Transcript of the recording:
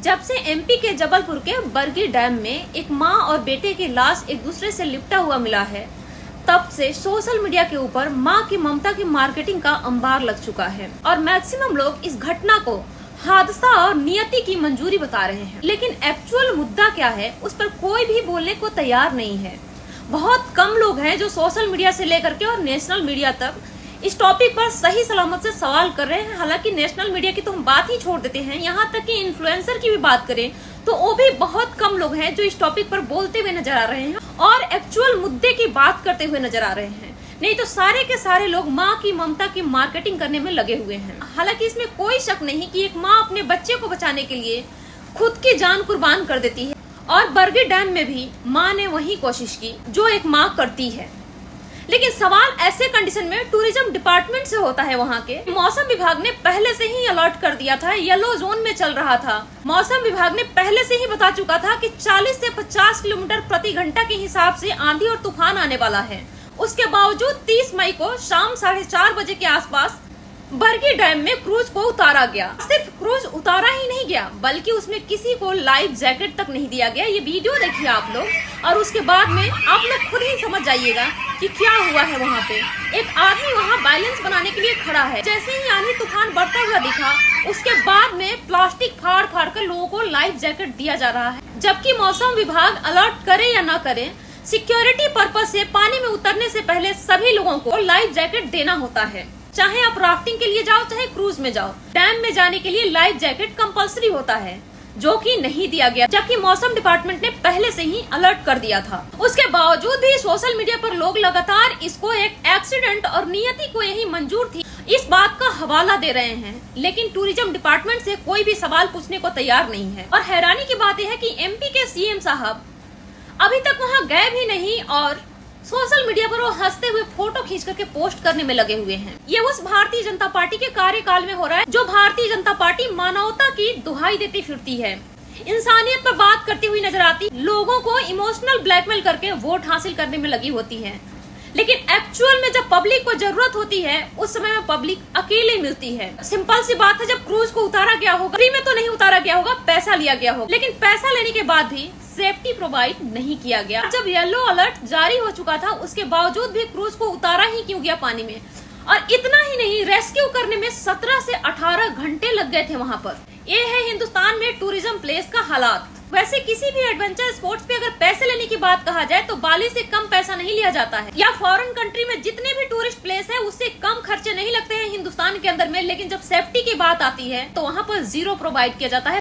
जब से एमपी के जबलपुर के बरगी डैम में एक मां और बेटे की लाश एक दूसरे से लिपटा हुआ मिला है, तब से सोशल मीडिया के ऊपर मां की ममता की मार्केटिंग का अंबार लग चुका है और मैक्सिमम लोग इस घटना को हादसा और नियति की मंजूरी बता रहे हैं। लेकिन एक्चुअल मुद्दा क्या है, उस पर कोई भी बोलने को तैयार नहीं है। बहुत कम लोग हैं जो सोशल मीडिया से लेकर के और नेशनल मीडिया तक इस टॉपिक पर सही सलामत से सवाल कर रहे हैं। हालांकि नेशनल मीडिया की तो हम बात ही छोड़ देते हैं, यहाँ तक कि इन्फ्लुएंसर की भी बात करें तो वो भी बहुत कम लोग हैं जो इस टॉपिक पर बोलते हुए नजर आ रहे हैं और एक्चुअल मुद्दे की बात करते हुए नजर आ रहे हैं। नहीं तो सारे के सारे लोग माँ की ममता की मार्केटिंग करने में लगे हुए हैं। हालांकि इसमें कोई शक नहीं कि एक माँ अपने बच्चे को बचाने के लिए खुद की जान कुर्बान कर देती है और बरगी डैम में भी माँ ने वही कोशिश की जो एक माँ करती है। लेकिन सवाल ऐसे कंडीशन में टूरिज्म डिपार्टमेंट से होता है। वहाँ के मौसम विभाग ने पहले से ही अलर्ट कर दिया था, येलो जोन में चल रहा था। मौसम विभाग ने पहले से ही बता चुका था कि 40 से 50 किलोमीटर प्रति घंटा के हिसाब से आंधी और तूफान आने वाला है। उसके बावजूद 30 मई को शाम 4:30 बजे के आसपास बरगी डैम में क्रूज को उतारा गया। सिर्फ क्रूज उतारा ही नहीं गया, बल्कि उसमें किसी को लाइफ जैकेट तक नहीं दिया गया। ये वीडियो देखिए आप लोग और उसके बाद में आप लोग खुद ही समझ जाइएगा कि क्या हुआ है। वहाँ पे एक आदमी वहाँ बैलेंस बनाने के लिए खड़ा है। जैसे ही आंधी तूफान बढ़ता हुआ दिखा, उसके बाद में प्लास्टिक फाड़ फाड़ कर लोगों को लाइफ जैकेट दिया जा रहा है। जबकि मौसम विभाग अलर्ट करे या न करे, सिक्योरिटी पर्पज से पानी में उतरने से पहले सभी लोगों को लाइफ जैकेट देना होता है। चाहे आप राफ्टिंग के लिए जाओ चाहे क्रूज में जाओ, डैम में जाने के लिए लाइफ जैकेट कंपलसरी होता है, जो कि नहीं दिया गया, जबकि मौसम डिपार्टमेंट ने पहले से ही अलर्ट कर दिया था। उसके बावजूद भी सोशल मीडिया पर लोग लगातार इसको एक एक्सीडेंट और नियति को यही मंजूर थी इस बात का हवाला दे रहे हैं। लेकिन टूरिज्म डिपार्टमेंट से कोई भी सवाल पूछने को तैयार नहीं है। और हैरानी की बात यह है कि एमपी के सीएम साहब अभी तक वहाँ गए भी नहीं और सोशल मीडिया पर वो हंसते हुए फोटो खींच करके पोस्ट करने में लगे हुए हैं। ये उस भारतीय जनता पार्टी के कार्यकाल में हो रहा है जो भारतीय जनता पार्टी मानवता की दुहाई देती फिरती है, इंसानियत पर बात करती हुई नजर आती, लोगों को इमोशनल ब्लैकमेल करके वोट हासिल करने में लगी होती है। लेकिन एक्चुअल में जब पब्लिक को जरूरत होती है उस समय में पब्लिक अकेले मिलती है। सिंपल सी बात है, जब क्रूज को उतारा गया होगा, फ्री में तो नहीं उतारा गया होगा, पैसा लिया गया होगा। लेकिन पैसा लेने के बाद भी सेफ्टी प्रोवाइड नहीं किया गया। जब येलो अलर्ट जारी हो चुका था, उसके बावजूद भी क्रूज को उतारा ही क्यों गया पानी में। और इतना ही नहीं, रेस्क्यू करने में 17 से 18 घंटे लग गए थे वहाँ पर। ये है हिंदुस्तान में टूरिज्म प्लेस का हालात। वैसे किसी भी एडवेंचर स्पोर्ट्स पे अगर पैसे लेने की बात कहा जाए तो बाली से कम पैसा नहीं लिया जाता है, या फॉरेन कंट्री में जितने भी टूरिस्ट प्लेस है उससे कम खर्चे नहीं लगते हैं हिंदुस्तान के अंदर में। लेकिन जब सेफ्टी की बात आती है तो वहाँ पर जीरो प्रोवाइड किया जाता है।